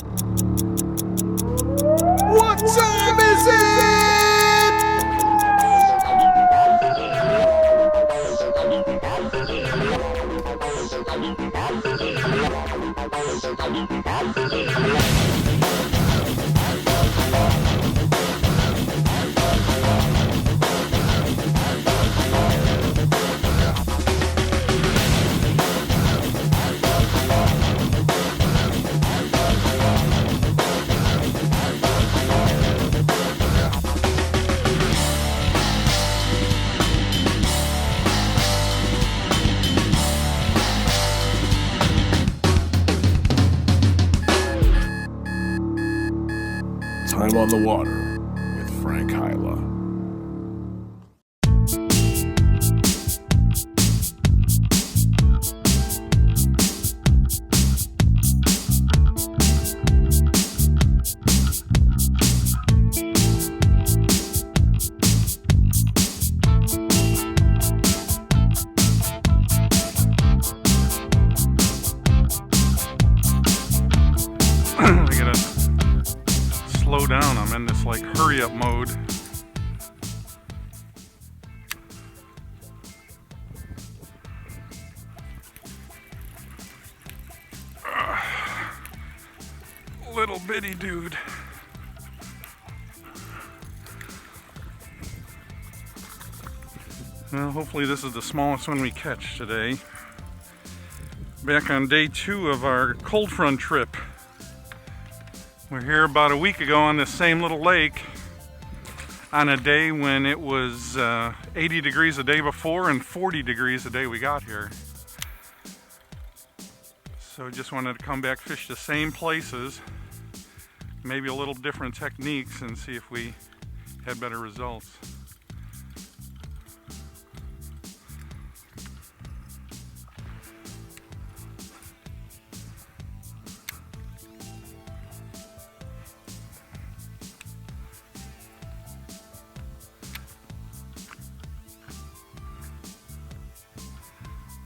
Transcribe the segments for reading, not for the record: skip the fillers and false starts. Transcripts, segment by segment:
What time is it? Time on the Water with Frank Hyla. I gotta slow down. I'm in this like hurry up mode. Little bitty dude. Well, hopefully this is the smallest one we catch today. Back on day 2 of our cold front trip. We're here about a week ago on this same little lake on a day when it was 80 degrees the day before and 40 degrees the day we got here. So just wanted to come back, fish the same places, maybe a little different techniques, and see if we had better results.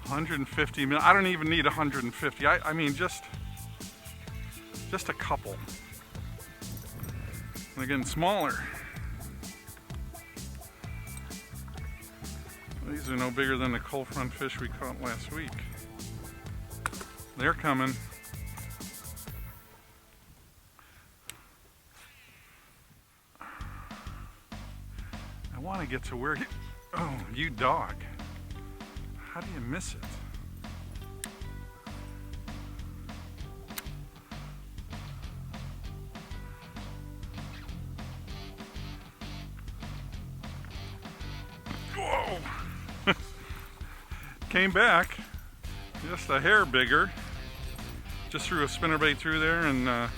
$150 I don't even need 150. I mean just a couple. They're getting smaller. These are no bigger than the cold front fish we caught last week. They're coming. I want to get to where you... Oh, you dog. How do you miss it? Whoa! Came back, just a hair bigger. Just threw a spinnerbait through there and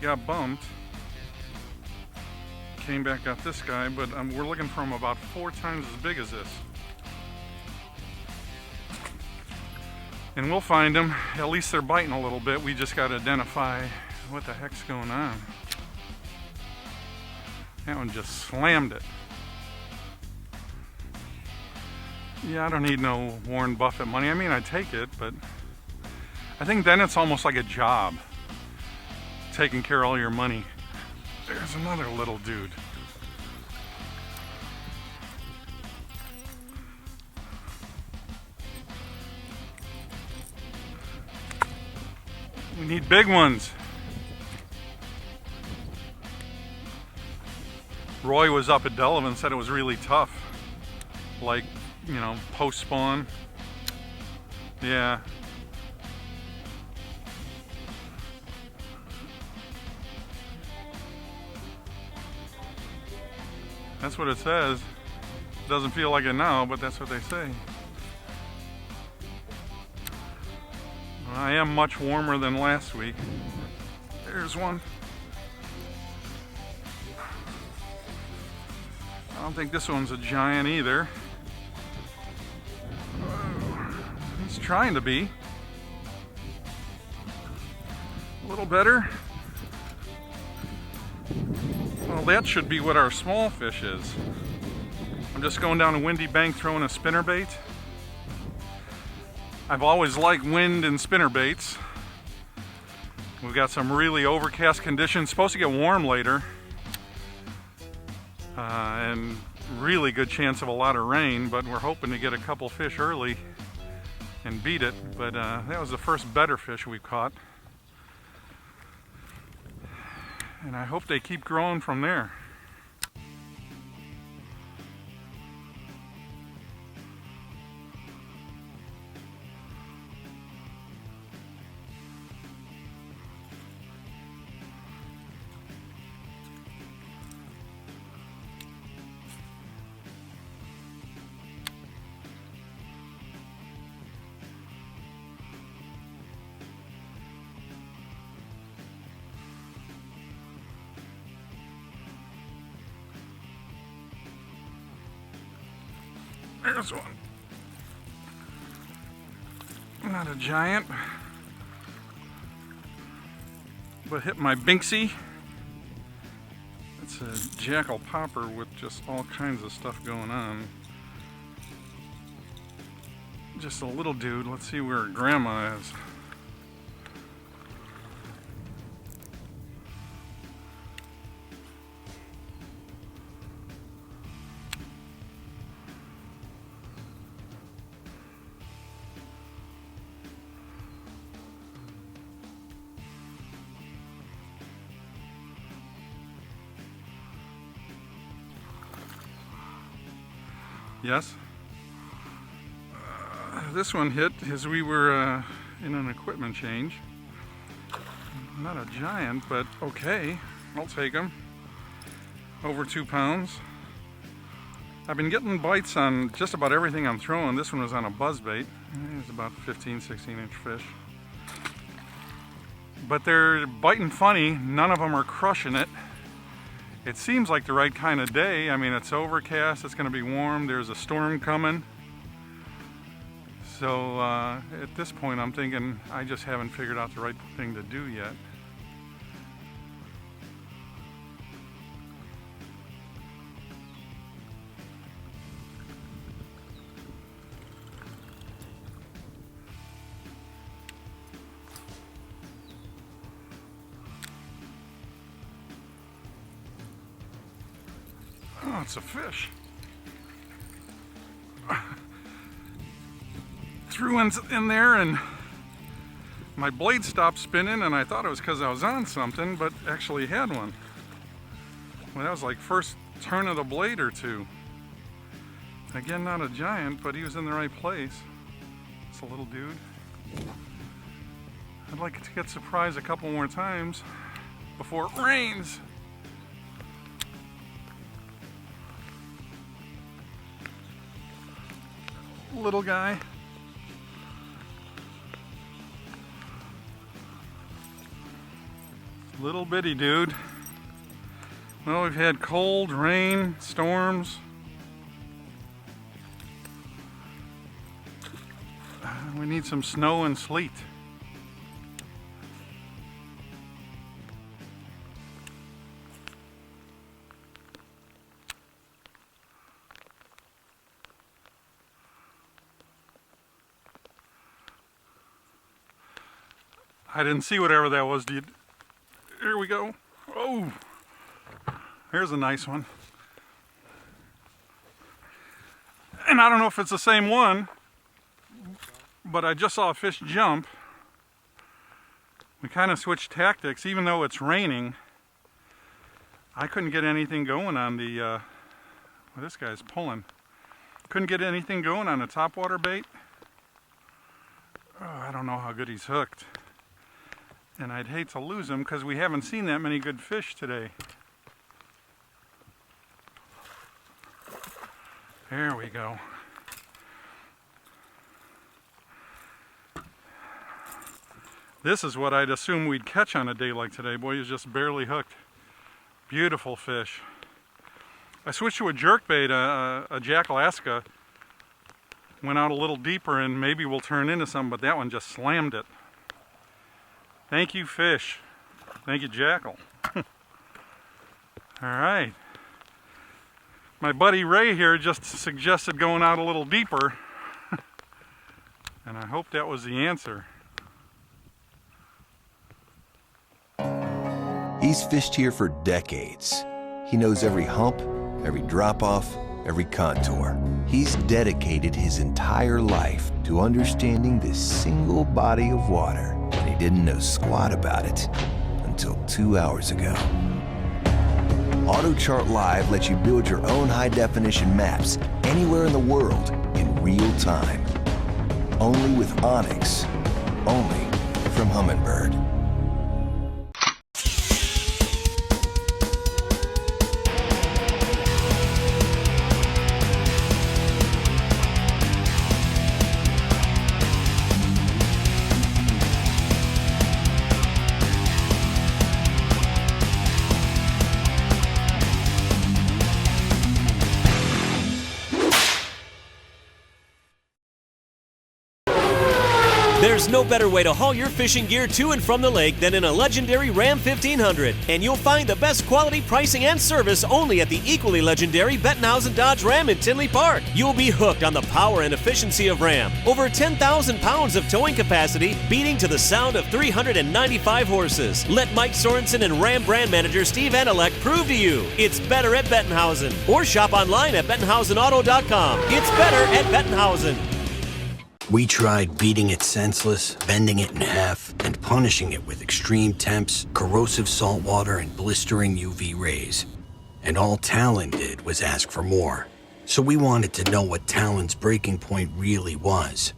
got bumped. Came back, got this guy, but we're looking for him about 4 times as big as this. And we'll find them. At least they're biting a little bit. We just got to identify what the heck's going on. That one just slammed it. Yeah, I don't need no Warren Buffett money. I mean, I take it, but I think then it's almost like a job. Taking care of all your money. There's another little dude. We need big ones. Roy was up at Delavan and said it was really tough. Like, you know, post spawn. Yeah. That's what it says. Doesn't feel like it now, but that's what they say. I am much warmer than last week. There's one. I don't think this one's a giant either. He's trying to be. A little better. Well, that should be what our small fish is. I'm just going down a windy bank throwing a spinnerbait. I've always liked wind and spinnerbaits. We've got some really overcast conditions. Supposed to get warm later. And really good chance of a lot of rain, but we're hoping to get a couple fish early and beat it. But that was the first better fish we've caught. And I hope they keep growing from there. There's one. Not a giant, but hit my Binksy. It's a Jackall popper with just all kinds of stuff going on. Just a little dude. Let's see where Grandma is. Yes. This one hit as we were in an equipment change. Not a giant, but okay. I'll take him. Over 2 pounds. I've been getting bites on just about everything I'm throwing. This one was on a buzzbait. It's about 15, 16-inch fish. But they're biting funny. None of them are crushing it. It seems like the right kind of day. I mean, it's overcast, it's going to be warm, there's a storm coming. So at this point I'm thinking I just haven't figured out the right thing to do yet. Oh, it's a fish. Threw in there and my blade stopped spinning and I thought it was because I was on something, but actually had one. Well, that was like first turn of the blade or two. Again, not a giant, but he was in the right place. It's a little dude. I'd like to get surprised a couple more times before it rains. Little guy. Little bitty dude. Well, we've had cold, rain, storms. We need some snow and sleet. I didn't see whatever that was. Here we go. Oh, here's a nice one. And I don't know if it's the same one, but I just saw a fish jump. We kind of switched tactics. Even though it's raining, I couldn't get anything going on the, well, this guy's pulling. Couldn't get anything going on the topwater bait. Oh, I don't know how good he's hooked. And I'd hate to lose him because we haven't seen that many good fish today. There we go. This is what I'd assume we'd catch on a day like today. Boy, he's just barely hooked. Beautiful fish. I switched to a jerkbait, a Jackall. Went out a little deeper and maybe we'll turn into something, but that one just slammed it. Thank you, fish. Thank you, Jackall. All right. My buddy Ray here just suggested going out a little deeper. And I hope that was the answer. He's fished here for decades. He knows every hump, every drop-off, every contour. He's dedicated his entire life to understanding this single body of water, and he didn't know squat about it until 2 hours ago. AutoChart Live lets you build your own high-definition maps anywhere in the world in real time. Only with Onyx. Only from Humminbird. There's no better way to haul your fishing gear to and from the lake than in a legendary Ram 1500. And you'll find the best quality, pricing, and service only at the equally legendary Bettenhausen Dodge Ram in Tinley Park. You'll be hooked on the power and efficiency of Ram. Over 10,000 pounds of towing capacity, beating to the sound of 395 horses. Let Mike Sorensen and Ram brand manager Steve Anelek prove to you it's better at Bettenhausen. Or shop online at BettenhausenAuto.com. It's better at Bettenhausen. We tried beating it senseless, bending it in half, and punishing it with extreme temps, corrosive salt water, and blistering UV rays. And all Talon did was ask for more. So we wanted to know what Talon's breaking point really was.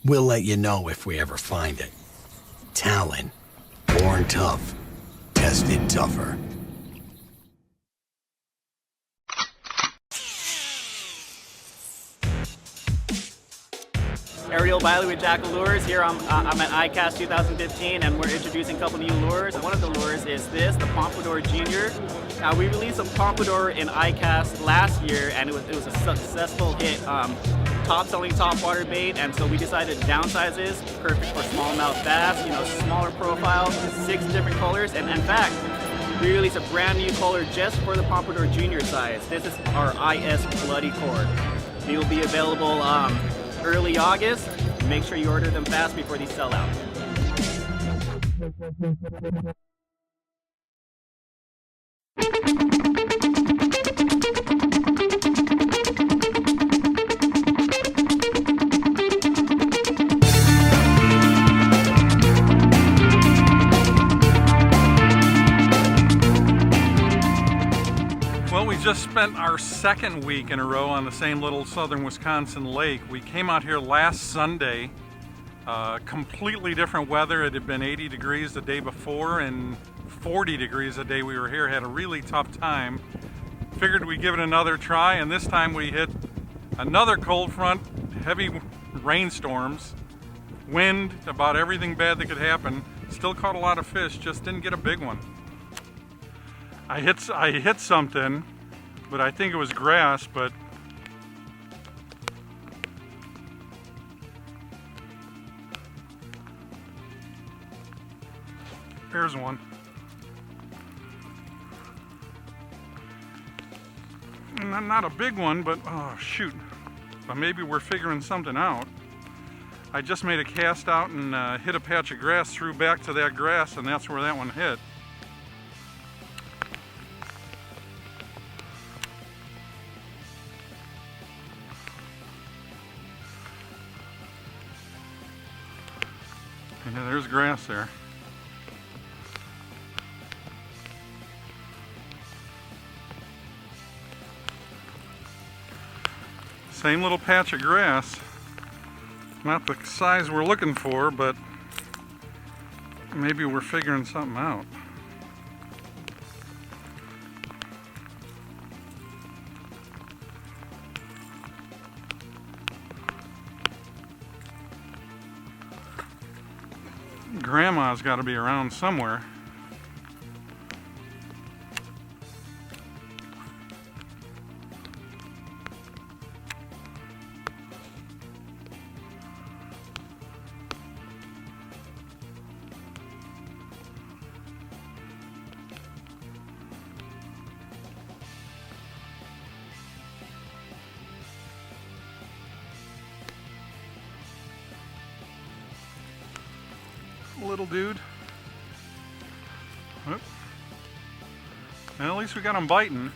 We'll let you know if we ever find it. Talon. Born tough. Tested tougher. Ariel Biley with Jackall Lures. Here I'm at ICAST 2015 and we're introducing a couple new lures. One of the lures is this, the Pompadour Junior. Now we released a Pompadour in ICAST last year and it was a successful hit. Top selling topwater bait, and so we decided to downsize this. Perfect for smallmouth bass, smaller profile, 6 different colors, and in fact, we released a brand new color just for the Pompadour Junior size. This is our IS Bloody Cord. They will be available early August. Make sure you order them fast before these sell out. Well, we just spent our second week in a row on the same little southern Wisconsin lake. We came out here last Sunday. Completely different weather. It had been 80 degrees the day before and 40 degrees the day we were here. Had a really tough time. Figured we'd give it another try, and this time we hit another cold front, heavy rainstorms, wind, about everything bad that could happen. Still caught a lot of fish, just didn't get a big one. I hit something, but I think it was grass, but there's one. Not a big one, but oh shoot. But maybe we're figuring something out. I just made a cast out and hit a patch of grass, threw back to that grass, and that's where that one hit. Yeah, there's grass there. Same little patch of grass. Not the size we're looking for, but maybe we're figuring something out. Grandma's got to be around somewhere. little dude. Whoop. And at least we got him biting.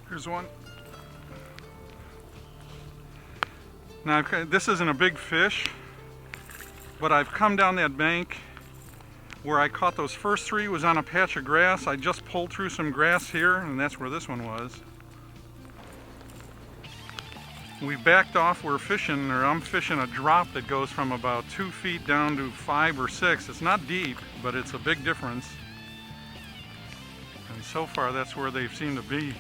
Here's one. Now, this isn't a big fish, but I've come down that bank where I caught those first three was on a patch of grass. I just pulled through some grass here, and that's where this one was. We backed off, we're fishing, or I'm fishing a drop that goes from about 2 feet down to 5 or 6. It's not deep, but it's a big difference. And so far, that's where they seem to be.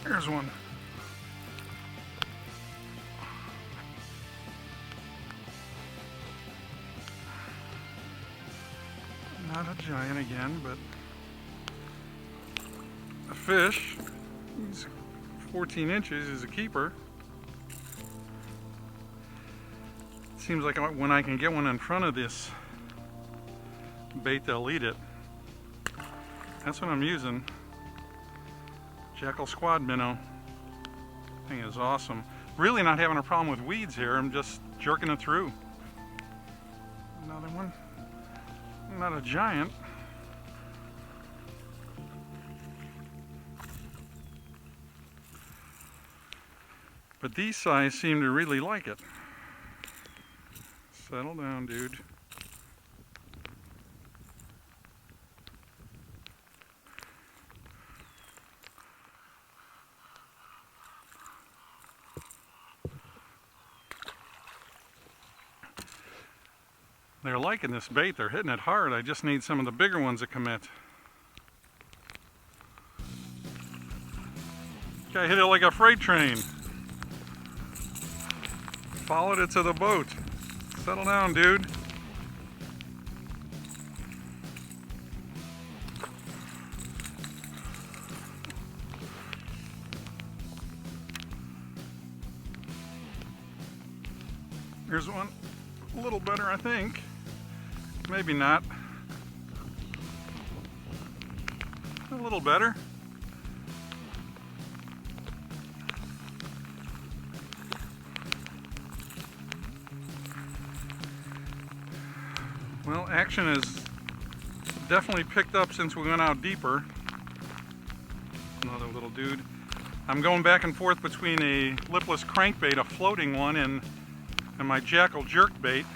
Here's one. Not a giant again, but a fish. He's 14 inches, is a keeper. Seems like when I can get one in front of this bait, they'll eat it. That's what I'm using. Jackall squad minnow. Thing is awesome. Really not having a problem with weeds here. I'm just jerking it through. Another one. Not a giant. But these size seem to really like it. Settle down, dude. They're liking this bait, they're hitting it hard. I just need some of the bigger ones to commit. Guy hit it like a freight train. Followed it to the boat. Settle down, dude. Here's one. A little better, I think. Maybe not. A little better. Well, action has definitely picked up since we went out deeper. Another little dude. I'm going back and forth between a lipless crankbait, a floating one, and my Jackall jerk bait.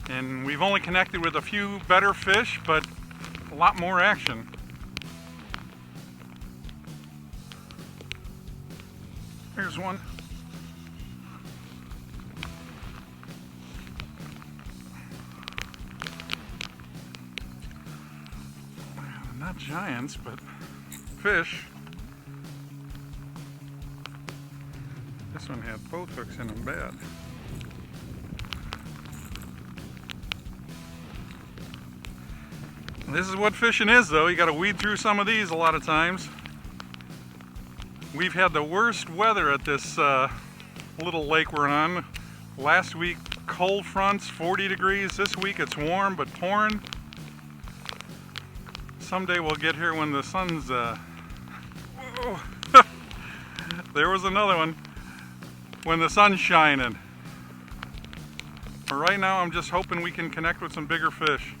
And we've only connected with a few better fish, but a lot more action. Here's one. Not giants, but fish. This one had both hooks in them bad. This is what fishing is, though. You got to weed through some of these a lot of times. We've had the worst weather at this little lake we're on. Last week, cold fronts, 40 degrees. This week it's warm but pouring. Someday we'll get here when the sun's... Whoa. There was another one. When the sun's shining. But right now I'm just hoping we can connect with some bigger fish.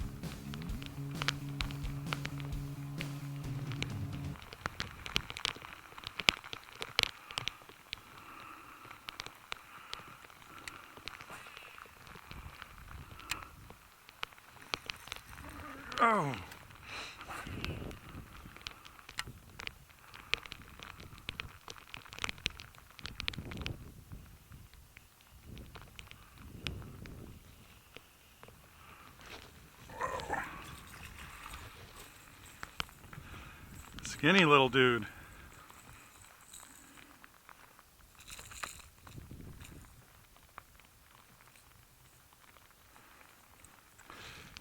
Oh. Skinny little dude.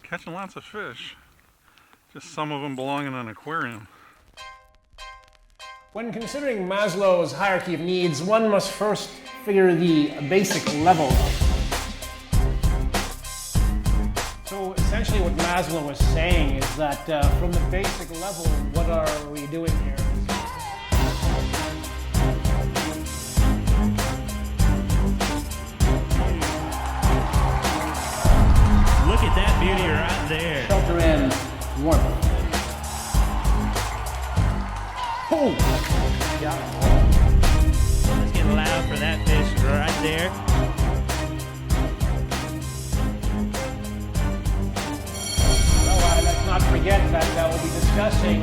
Catching lots of fish. Just some of them belong in an aquarium. When considering Maslow's hierarchy of needs, one must first figure the basic level. So essentially what Maslow was saying is that from the basic level, what are we doing here? Look at that beauty right there. Shelter in warmth. Oh! Let's get loud for that fish right there. Well, let's not forget that we'll be discussing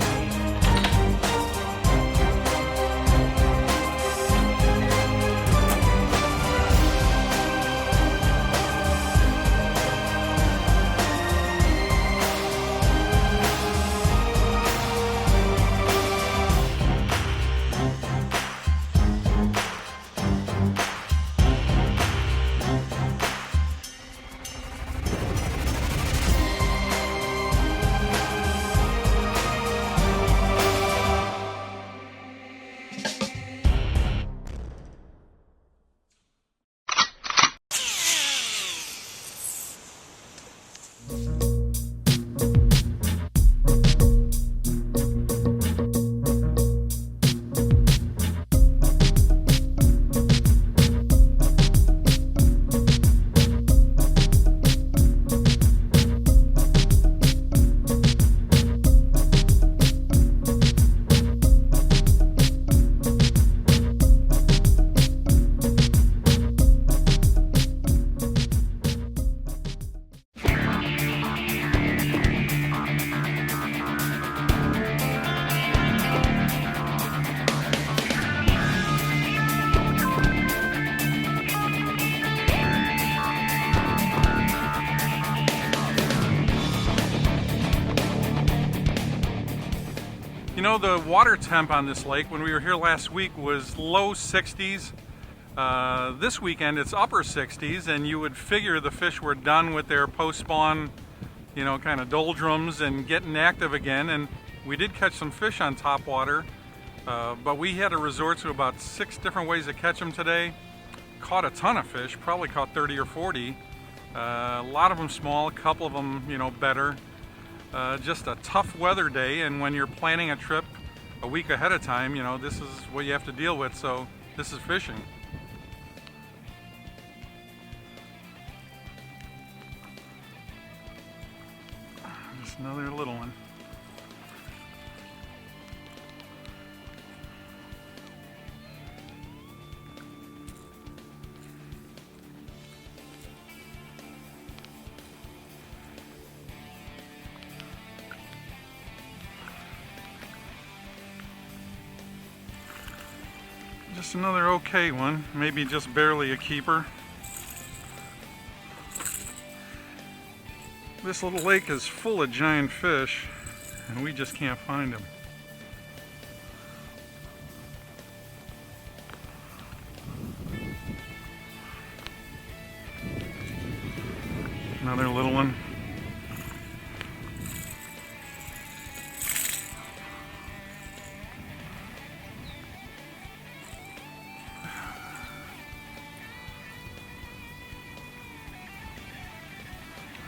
You know, the water temp on this lake when we were here last week was low 60s. This weekend it's upper 60s, and you would figure the fish were done with their post-spawn, you know, kind of doldrums and getting active again. And we did catch some fish on top water, but we had to resort to about 6 different ways to catch them today. Caught a ton of fish, probably caught 30 or 40. A lot of them small, a couple of them, you know, better. Just a tough weather day, and when you're planning a trip a week ahead of time, you know, this is what you have to deal with, so this is fishing. Just another little one. Just another okay one, maybe just barely a keeper. This little lake is full of giant fish, and we just can't find them. Another little one.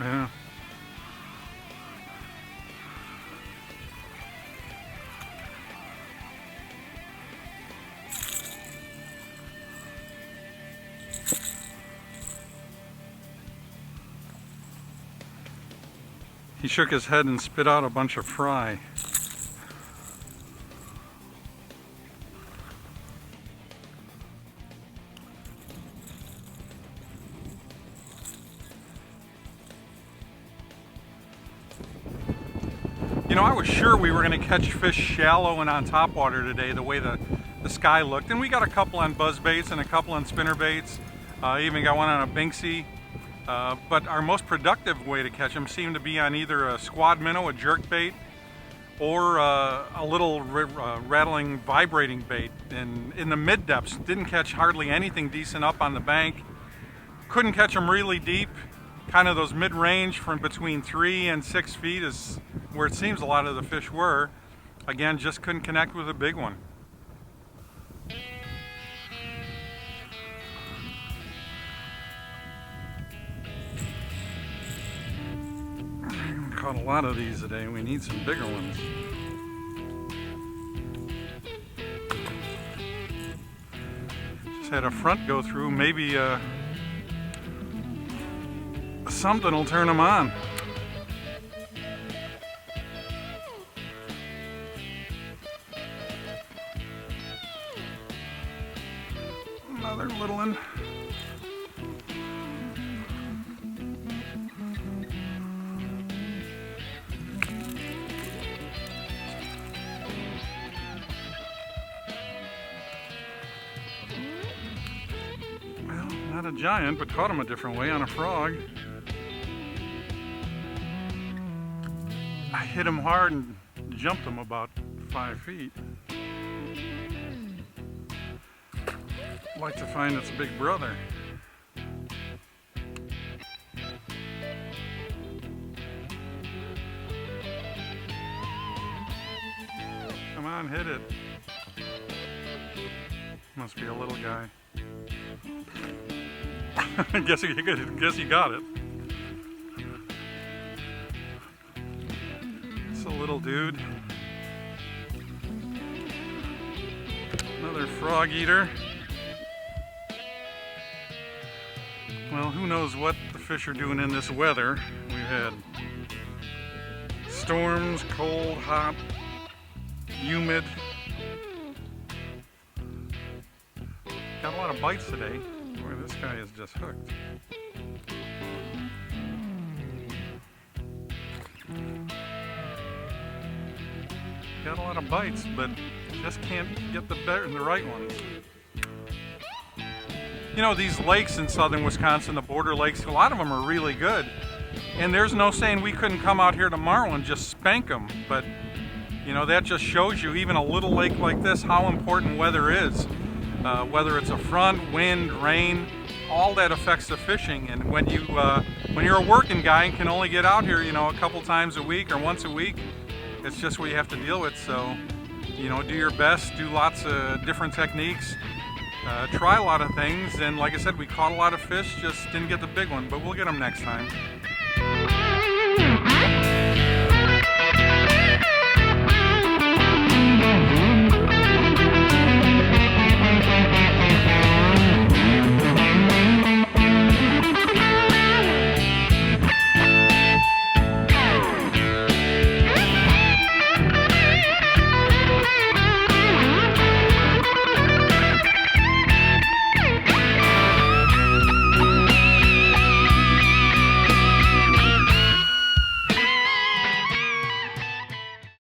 Yeah. He shook his head and spit out a bunch of fry. You know, I was sure we were going to catch fish shallow and on top water today, the way the sky looked. And we got a couple on buzz baits and a couple on spinner baits. Even got one on a Binksy. But our most productive way to catch them seemed to be on either a squad minnow, a jerk bait, or a little rattling, vibrating bait. And in the mid depths, didn't catch hardly anything decent up on the bank. Couldn't catch them really deep. Kind of those mid-range from between 3 and 6 feet is where it seems a lot of the fish were. Again, just couldn't connect with a big one. Caught a lot of these today. We need some bigger ones. Just had a front go through. Maybe something will turn them on. Another little one. Well, not a giant, but caught him a different way on a frog. I hit him hard and jumped him about 5 feet. I'd like to find its big brother. Come on, hit it. Must be a little guy. guess he got it. It's a little dude. Another frog eater. Well, who knows what the fish are doing in this weather. We've had storms, cold, hot, humid. Got a lot of bites today. Boy, this guy is just hooked. Got a lot of bites, but just can't get the right ones. You know, these lakes in southern Wisconsin, the border lakes, a lot of them are really good. And there's no saying we couldn't come out here tomorrow and just spank them. But, you know, that just shows you, even a little lake like this, how important weather is. Whether it's a front, wind, rain, all that affects the fishing. And when you're a working guy and can only get out here, you know, a couple times a week or once a week, it's just what you have to deal with. So, you know, do your best, do lots of different techniques. Try a lot of things, and like I said, we caught a lot of fish, just didn't get the big one, but we'll get them next time.